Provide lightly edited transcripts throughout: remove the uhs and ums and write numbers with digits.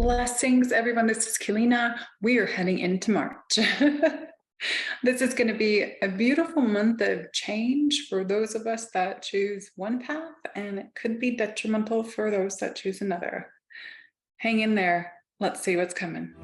Blessings, everyone. This is Keleena. We are heading into March. This is going to be a beautiful month of change for those of us that choose one path, and it could be detrimental for those that choose another. Hang in there. Let's see what's coming.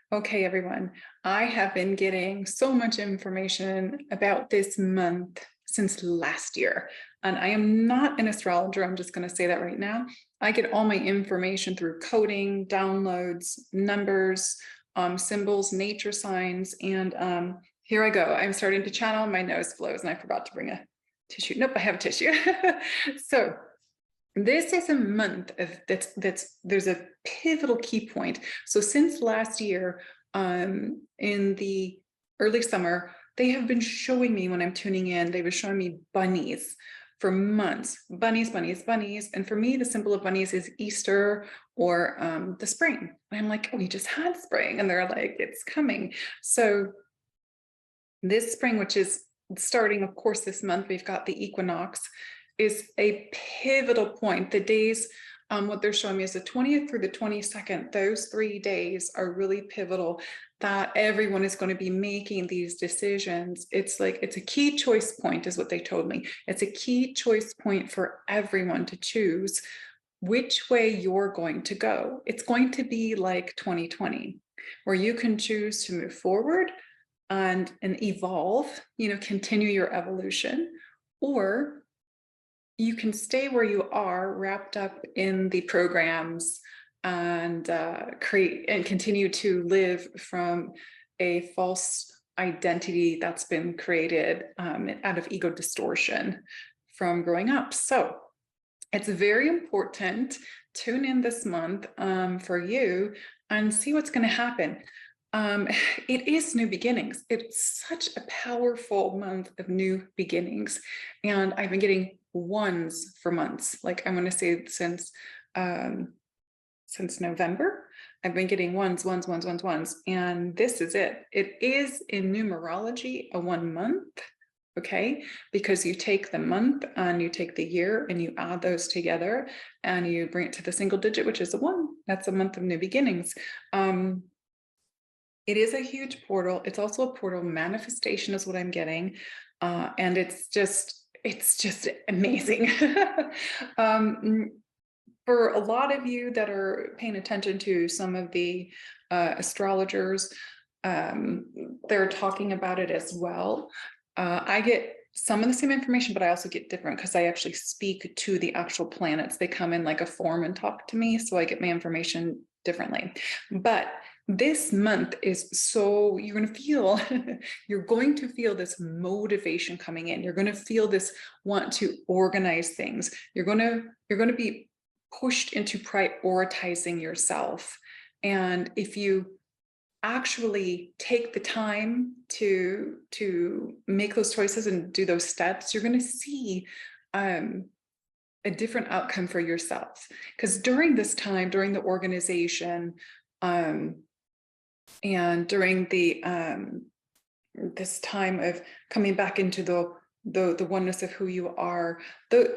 Okay, everyone, I have been getting so much information about this month since last year, and I am not an astrologer. I'm just going to say that right now. I get all my information through coding, downloads, numbers, symbols, nature signs, and here I go. I'm starting to channel. My nose flows, and I forgot to bring a tissue. Nope, I have a tissue. So this is a month of there's a pivotal key point. So since last year, in the early summer, they have been showing me, when I'm tuning in, they were showing me bunnies for months. Bunnies, bunnies, bunnies. And for me, the symbol of bunnies is Easter or the spring. And I'm like, oh, we just had spring. And they're like, it's coming. So this spring, which is starting, of course, this month, we've got the equinox, is a pivotal point. The days, what they're showing me is the 20th through the 22nd. Those 3 days are really pivotal, that everyone is going to be making these decisions. It's like, it's a key choice point is what they told me. It's a key choice point for everyone to choose which way you're going to go. It's going to be like 2020, where you can choose to move forward and evolve, continue your evolution, or you can stay where you are, wrapped up in the programs, and create and continue to live from a false identity that's been created out of ego distortion from growing up. So it's very important. Tune in this month for you and see what's going to happen. It is new beginnings. It's such a powerful month of new beginnings, and I've been getting ones for months. Like, I'm going to say since November, I've been getting ones, and this is it. It is in numerology a 1 month, okay? Because you take the month and you take the year and you add those together and you bring it to the single digit, which is a 1. That's a month of new beginnings. It is a huge portal. It's also a portal manifestation is what I'm getting. And it's just amazing. For a lot of you that are paying attention to some of the astrologers, they're talking about it as well. I get some of the same information, but I also get different because I actually speak to the actual planets. They come in like a form and talk to me, so I get my information differently. But this month is so, you're going to feel this motivation coming in. You're going to feel this want to organize things. You're going to be pushed into prioritizing yourself. And if you actually take the time to make those choices and do those steps, you're going to see a different outcome for yourself. Because during this time, during the organization, and during the this time of coming back into the oneness of who you are,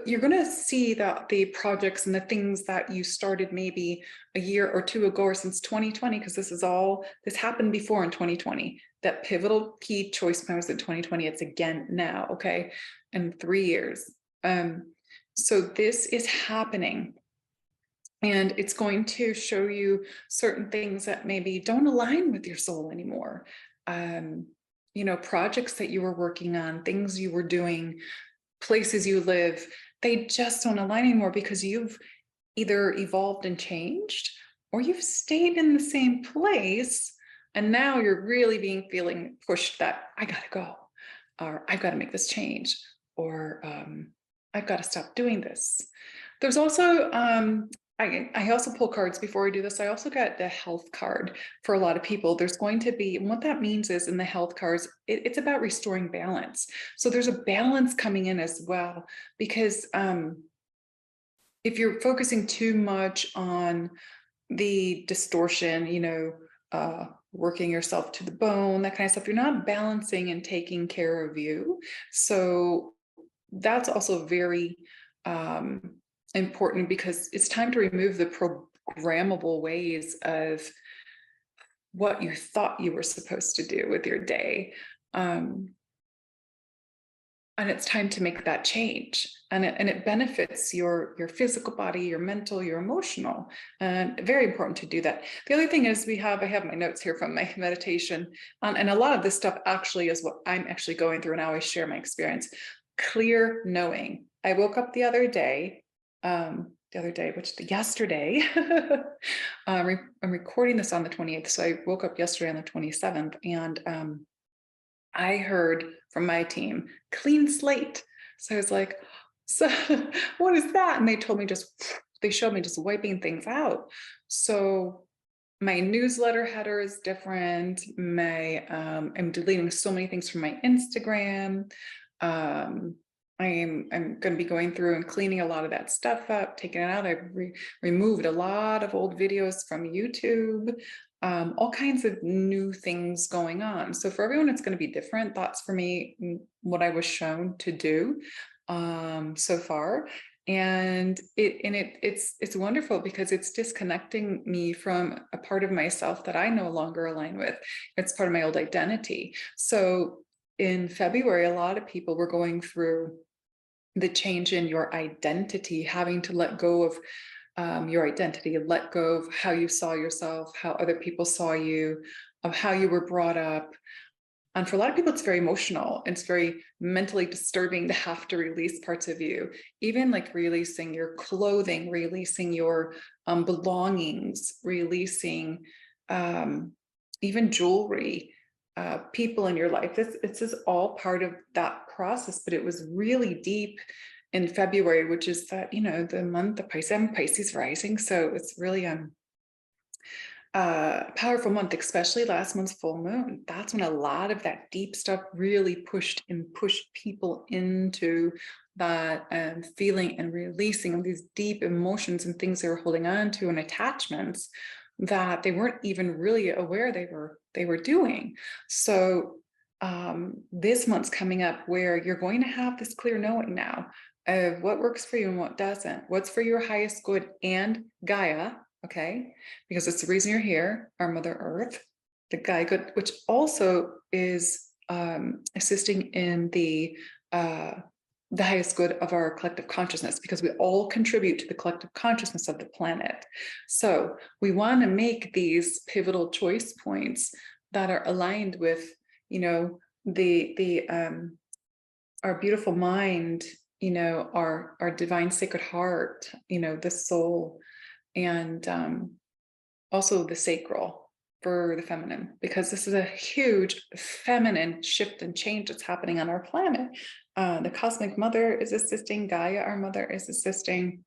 you're going to see that the projects and the things that you started maybe a year or two ago or since 2020, because this happened before in 2020, that pivotal key choice point was in 2020. It's again now, okay, in 3 years. So this is happening. And it's going to show you certain things that maybe don't align with your soul anymore. Projects that you were working on, things you were doing, places you live, they just don't align anymore because you've either evolved and changed, or you've stayed in the same place. And now you're really feeling pushed that I got to go, or I've got to make this change, or I've got to stop doing this. There's also, I also pull cards before I do this. I also got the health card for a lot of people. There's going to be, and what that means is in the health cards, it's about restoring balance. So there's a balance coming in as well, because if you're focusing too much on the distortion, working yourself to the bone, that kind of stuff, you're not balancing and taking care of you. So that's also very important, because it's time to remove the programmable ways of what you thought you were supposed to do with your day. And it's time to make that change, and it benefits your physical body, your mental, your emotional, and very important to do that. The other thing is I have my notes here from my meditation, and a lot of this stuff actually is what I'm actually going through, and I always share my experience. Clear knowing. I woke up the other day, yesterday. I'm recording this on the 28th, so I woke up yesterday on the 27th, and I heard from my team, clean slate. So I was like, so what is that? And they showed me just wiping things out. So my newsletter header is different. I'm deleting so many things from my Instagram. I'm going to be going through and cleaning a lot of that stuff up, taking it out. I've removed a lot of old videos from YouTube. All kinds of new things going on. So for everyone, it's going to be different. That's for me what I was shown to do so far. And it's wonderful, because it's disconnecting me from a part of myself that I no longer align with. It's part of my old identity. So in February, a lot of people were going through the change in your identity, having to let go of your identity, let go of how you saw yourself, how other people saw you, of how you were brought up. And for a lot of people, it's very emotional. It's very mentally disturbing to have to release parts of you, even like releasing your clothing, releasing your belongings, releasing even jewelry, people in your life. This is all part of that process, but it was really deep in February, which is that, the month of Pisces rising. So it's really powerful month, especially last month's full moon. That's when a lot of that deep stuff really pushed people into that feeling and releasing of these deep emotions and things they were holding on to, and attachments that they weren't even really aware they were doing. So this month's coming up where you're going to have this clear knowing now of what works for you and what doesn't, what's for your highest good and Gaia, okay? Because it's the reason you're here, our Mother Earth, the Gaia good, which also is assisting in the highest good of our collective consciousness, because we all contribute to the collective consciousness of the planet. So we want to make these pivotal choice points that are aligned with, our beautiful mind, our divine sacred heart, the soul, and also the sacral for the feminine, because this is a huge feminine shift and change that's happening on our planet. The cosmic mother is assisting, Gaia, our mother, is assisting.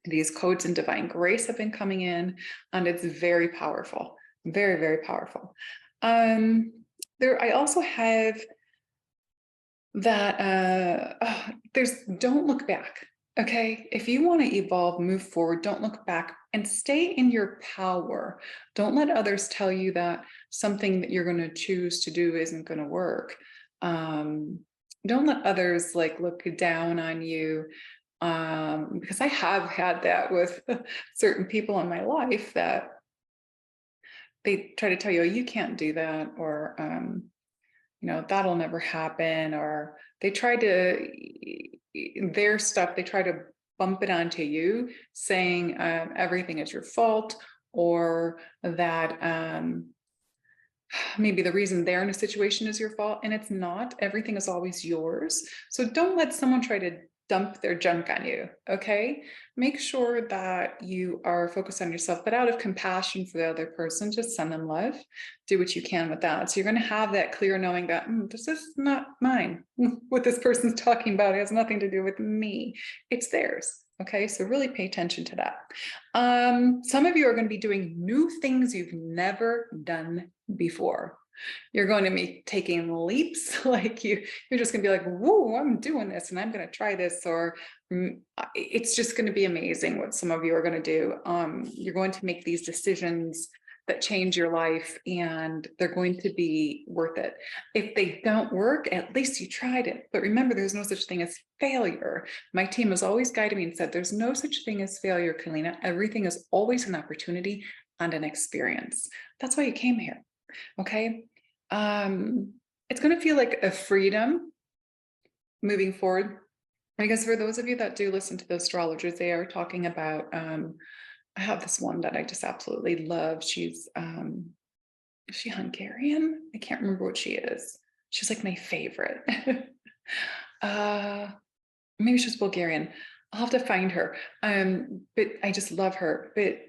These codes and divine grace have been coming in, and it's very powerful, very, very powerful. I also have that don't look back. Okay, if you want to evolve, move forward, don't look back and stay in your power. Don't let others tell you that something that you're going to choose to do isn't going to work. Don't let others look down on you, because I have had that with certain people in my life, that they try to tell you, oh, you can't do that, or that'll never happen, or they try to bump it onto you, saying everything is your fault, or that maybe the reason they're in a situation is your fault, and it's not. Everything is always yours. So don't let someone try to dump their junk on you, okay? Make sure that you are focused on yourself, but out of compassion for the other person, just send them love. Do what you can with that. So you're going to have that clear knowing that this is not mine. What this person's talking about has nothing to do with me. It's theirs. Okay, so really pay attention to that. Some of you are going to be doing new things you've never done before. You're going to be taking leaps. Like you're just going to be like, whoa, I'm doing this and I'm going to try this. Or it's just going to be amazing what some of you are going to do. You're going to make these decisions that change your life, and they're going to be worth it. If they don't work, at least you tried it. But remember, there's no such thing as failure. My team has always guided me and said, there's no such thing as failure, Keleena. Everything is always an opportunity and an experience. That's why you came here. Okay. It's going to feel like a freedom moving forward. Because for those of you that do listen to the astrologers, they are talking about, I have this one that I just absolutely love. She's, is she Hungarian? I can't remember what she is. She's like my favorite. Maybe she's Bulgarian. I'll have to find her. But I just love her. But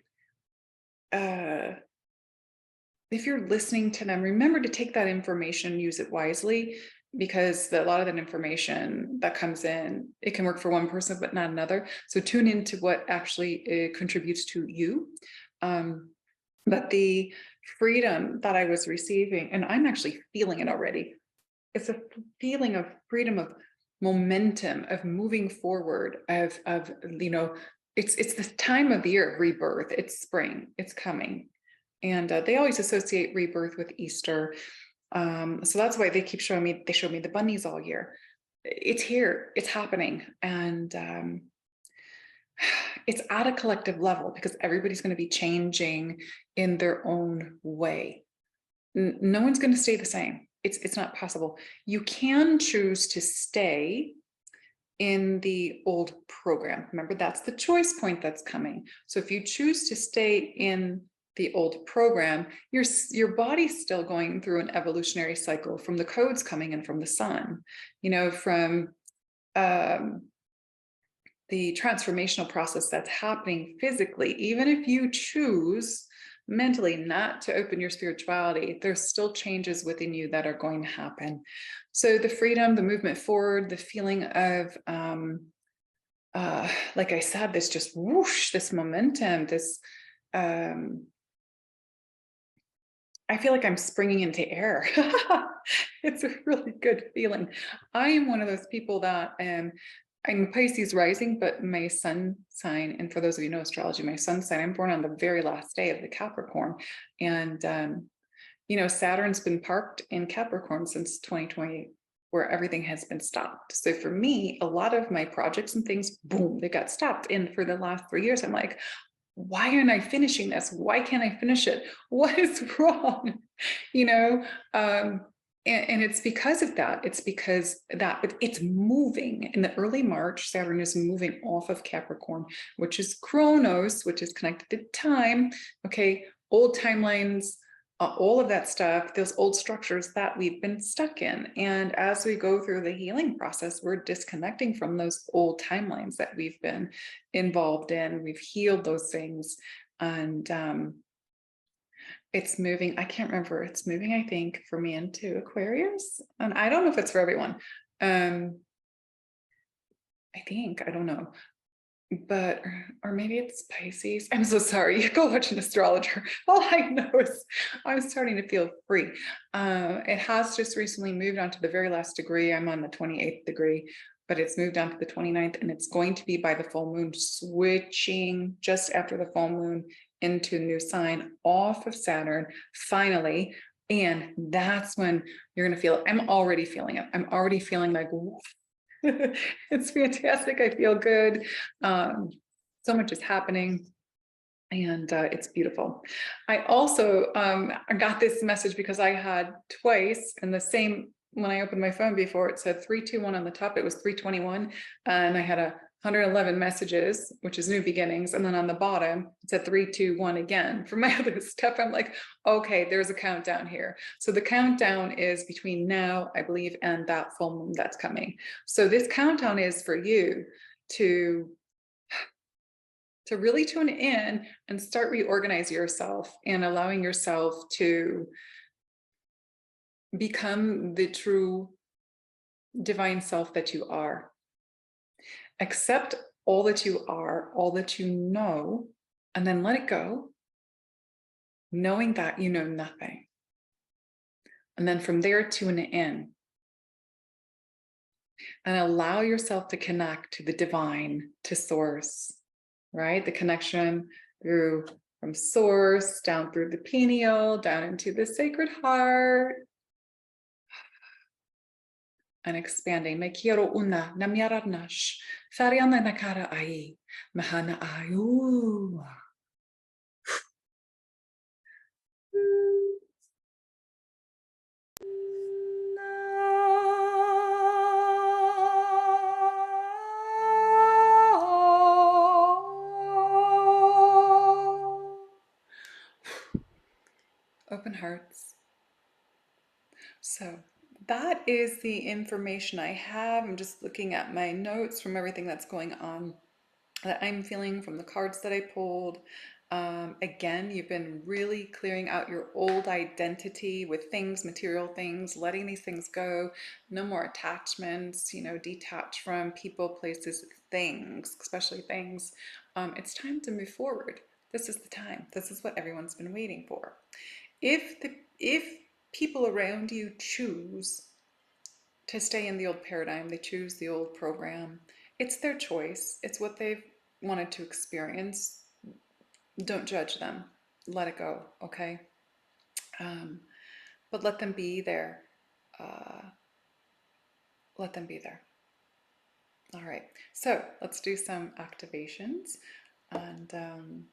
if you're listening to them, remember to take that information, use it wisely, because a lot of that information that comes in, it can work for one person, but not another. So tune into what actually contributes to you. But the freedom that I was receiving, and I'm actually feeling it already. It's a feeling of freedom, of momentum, of moving forward, of it's the time of the year of rebirth. It's spring, it's coming. And they always associate rebirth with Easter. So that's why they keep showing me, they show me the bunnies all year. It's here, it's happening. And it's at a collective level because everybody's going to be changing in their own way. No one's going to stay the same. It's not possible. You can choose to stay in the old program. Remember, that's the choice point that's coming. So if you choose to stay in the old program, your body's still going through an evolutionary cycle from the codes coming in from the sun, from the transformational process that's happening physically. Even if you choose mentally not to open your spirituality, there's still changes within you that are going to happen. So the freedom, the movement forward, the feeling of, like I said, this just whoosh, this momentum, this, I feel like I'm springing into air. It's a really good feeling. I am one of those people that I'm Pisces rising, but my sun sign, and for those of you who know astrology, my sun sign, I'm born on the very last day of the Capricorn. And, Saturn's been parked in Capricorn since 2020, where everything has been stopped. So for me, a lot of my projects and things, boom, they got stopped. And for the last 3 years, I'm like, why aren't I finishing this? Why can't I finish it? What is wrong? And it's because of that. It's because that, but it's moving. In the early March, Saturn is moving off of Capricorn, which is Chronos, which is connected to time. Okay, old timelines, all of that stuff, those old structures that we've been stuck in. And as we go through the healing process, we're disconnecting from those old timelines that we've been involved in. We've healed those things. And it's moving. I can't remember. It's moving, I think, for me into Aquarius. And I don't know if it's for everyone. I don't know. But, or maybe it's Pisces. I'm so sorry. Go watch an astrologer. All I know is I'm starting to feel free. It has just recently moved on to the very last degree. I'm on the 28th degree, but it's moved on to the 29th, and it's going to be by the full moon, switching just after the full moon into a new sign off of Saturn, finally. And that's when you're going to feel it. I'm already feeling it. I'm already feeling like, it's fantastic. I feel good. So much is happening, and it's beautiful. I also I got this message because I had twice in the same, when I opened my phone before, it said 321 on the top. It was 321, and I had 111 messages, which is new beginnings. And then on the bottom, it said 321 again. For my other stuff, I'm like, okay, there's a countdown here. So the countdown is between now, I believe, and that full moon that's coming. So this countdown is for you to really tune in and start reorganize yourself and allowing yourself to become the true divine self that you are. Accept all that you are, all that you know, and then let it go, knowing that you know nothing. And then from there, tune in and allow yourself to connect to the divine, to source, right? The connection through from source down through the pineal, down into the sacred heart, and expanding. Me quiero una, namyaranash, fariana nakara ai, mahana ayu. Open hearts. So that is the information I have. I'm just looking at my notes from everything that's going on that I'm feeling from the cards that I pulled. Again, you've been really clearing out your old identity with things, material things, letting these things go. No more attachments, detach from people, places, things, especially things. It's time to move forward. This is the time. This is what everyone's been waiting for. If people around you choose to stay in the old paradigm, they choose the old program, it's their choice. It's what they've wanted to experience. Don't judge them. Let it go, okay? But let them be there. Let them be there. All right, so let's do some activations. And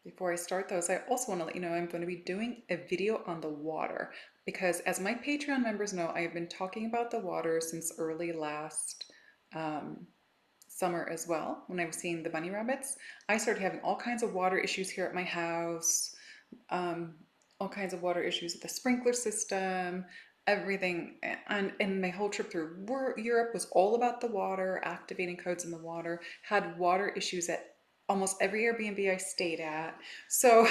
before I start those, I also want to let you know I'm going to be doing a video on the water because, as my Patreon members know, I have been talking about the water since early last summer as well. When I was seeing the bunny rabbits, I started having all kinds of water issues here at my house, all kinds of water issues with the sprinkler system, everything. And my whole trip through Europe was all about the water, activating codes in the water, had water issues at almost every Airbnb I stayed at. So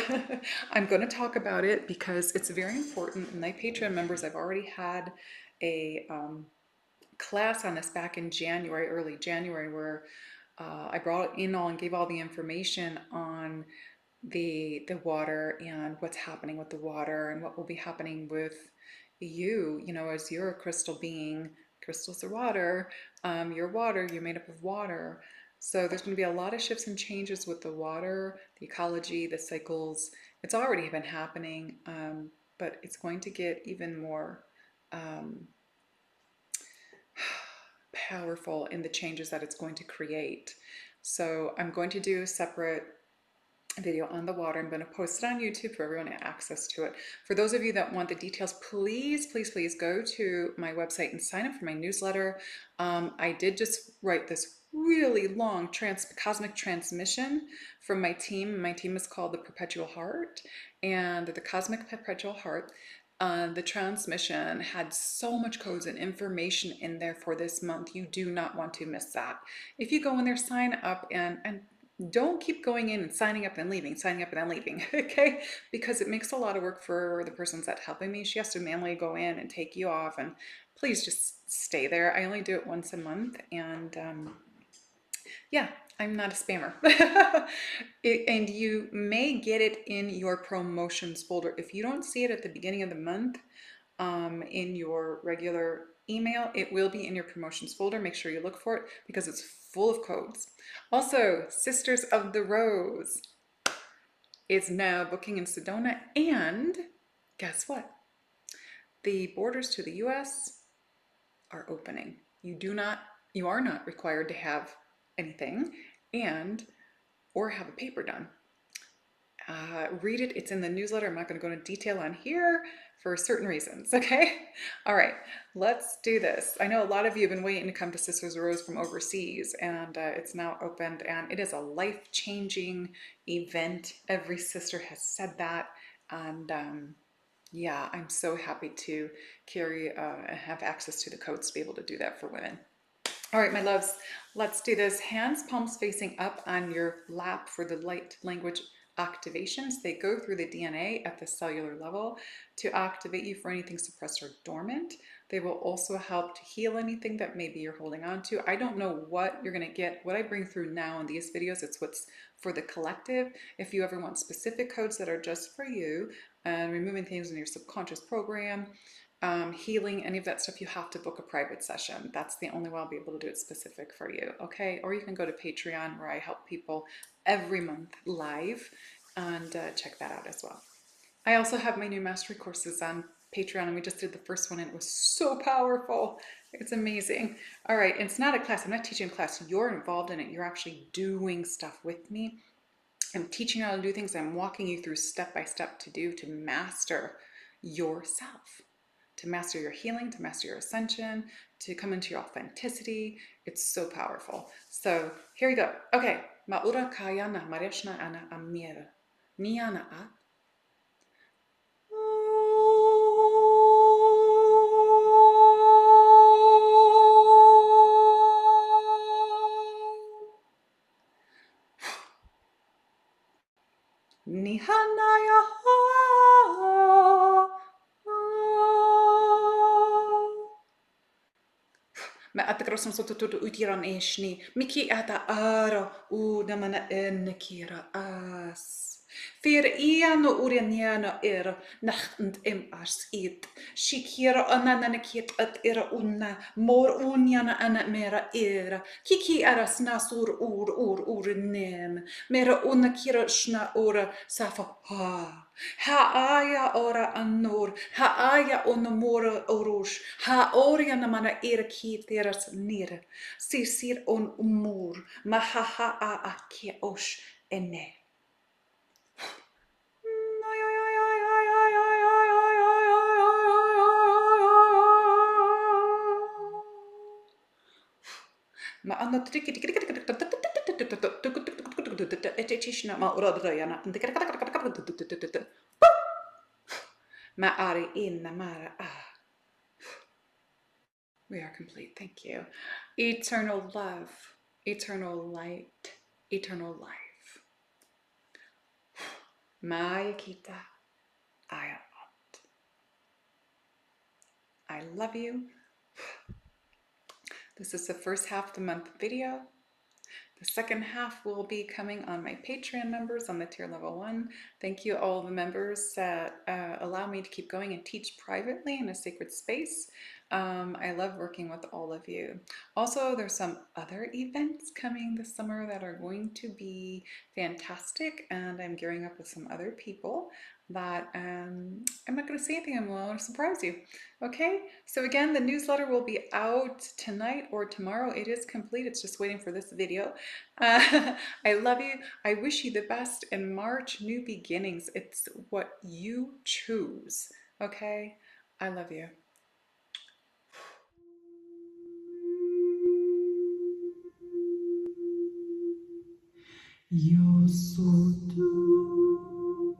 I'm going to talk about it because it's very important. And my Patreon members, I've already had a class on this back in January, early January, where I brought in all and gave all the information on the water and what's happening with the water and what will be happening with you, as you're a crystal being. Crystals are water. You're water. You're made up of water. So there's going to be a lot of shifts and changes with the water, the ecology, the cycles. It's already been happening, but it's going to get even more powerful in the changes that it's going to create. So I'm going to do a separate video on the water. I'm going to post it on YouTube for everyone to have access to it. For those of you that want the details, please, please, please go to my website and sign up for my newsletter. I did just write this really long cosmic transmission from my team. My team is called the Perpetual Heart, and the Cosmic Perpetual Heart. The transmission had so much codes and information in there for this month. You do not want to miss that. If you go in there, sign up, and don't keep going in and signing up and leaving, signing up and then leaving, okay? Because it makes a lot of work for the person that's helping me. She has to manually go in and take you off, and please just stay there. I only do it once a month, and yeah, I'm not a spammer. And you may get it in your promotions folder. If you don't see it at the beginning of the month in your regular email, it will be in your promotions folder. Make sure you look for it because it's full of codes. Also, Sisters of the Rose is now booking in Sedona, and guess what? The borders to the US are opening. You are not required to have anything or have a paper done. Read it. It's in the newsletter. I'm not going to go into detail on here for certain reasons. Okay. All right. Let's do this. I know a lot of you have been waiting to come to Sisters of Rose from overseas, and it's now opened, and it is a life-changing event. Every sister has said that. And yeah, I'm so happy to have access to the codes to be able to do that for women. All right, my loves, let's do this. Hands, palms facing up on your lap for the light language activations. They go through the DNA at the cellular level to activate you for anything suppressed or dormant. They will also help to heal anything that maybe you're holding on to. I don't know what you're going to get. What I bring through now in these videos, it's what's for the collective. If you ever want specific codes that are just for you and removing things in your subconscious program, healing, any of that stuff, you have to book a private session. That's the only way I'll be able to do it specific for you. Okay. Or you can go to Patreon where I help people every month live and check that out as well. I also have my new mastery courses on Patreon, and we just did the first one and it was so powerful. It's amazing. All right. It's not a class. I'm not teaching a class. You're involved in it. You're actually doing stuff with me. I'm teaching you how to do things. I'm walking you through step by step to master yourself, to master your healing, to master your ascension, to come into your authenticity. It's so powerful. So here we go. Okay. Maura kayana mareshna ana amir. Niana at. Nihanaya. Ma attakrosan so tutu utiran eshni. Miki ata ara u namana enekira as. Fyr ian o urianiana nachtend ars it. Shikira anana kit at unna mor uniana ana mera Kiki aras nasur ur nem. Mera unna kira shna ora safa ha. Ha aya ora anor. Ha aya onamora orush. Ha oria namana ki teras nir. Sir on umur. Mahaha a ke osh ene. Ma anna ma ari inna mara we are complete. Thank you. Eternal love, eternal light, eternal life. Maya kita ayat. I love you. This is the first half of the month video. The second half will be coming on my Patreon members on the tier level 1. Thank you all the members that allow me to keep going and teach privately in a sacred space. I love working with all of you. Also, there's some other events coming this summer that are going to be fantastic, and I'm gearing up with some other people that I'm not going to say anything. I'm going to surprise you. Okay, so again, the newsletter will be out tonight or tomorrow. It is complete. It's just waiting for this video. I love you. I wish you the best in March. New beginnings. It's what you choose. Okay, I love you. Yo soy tu,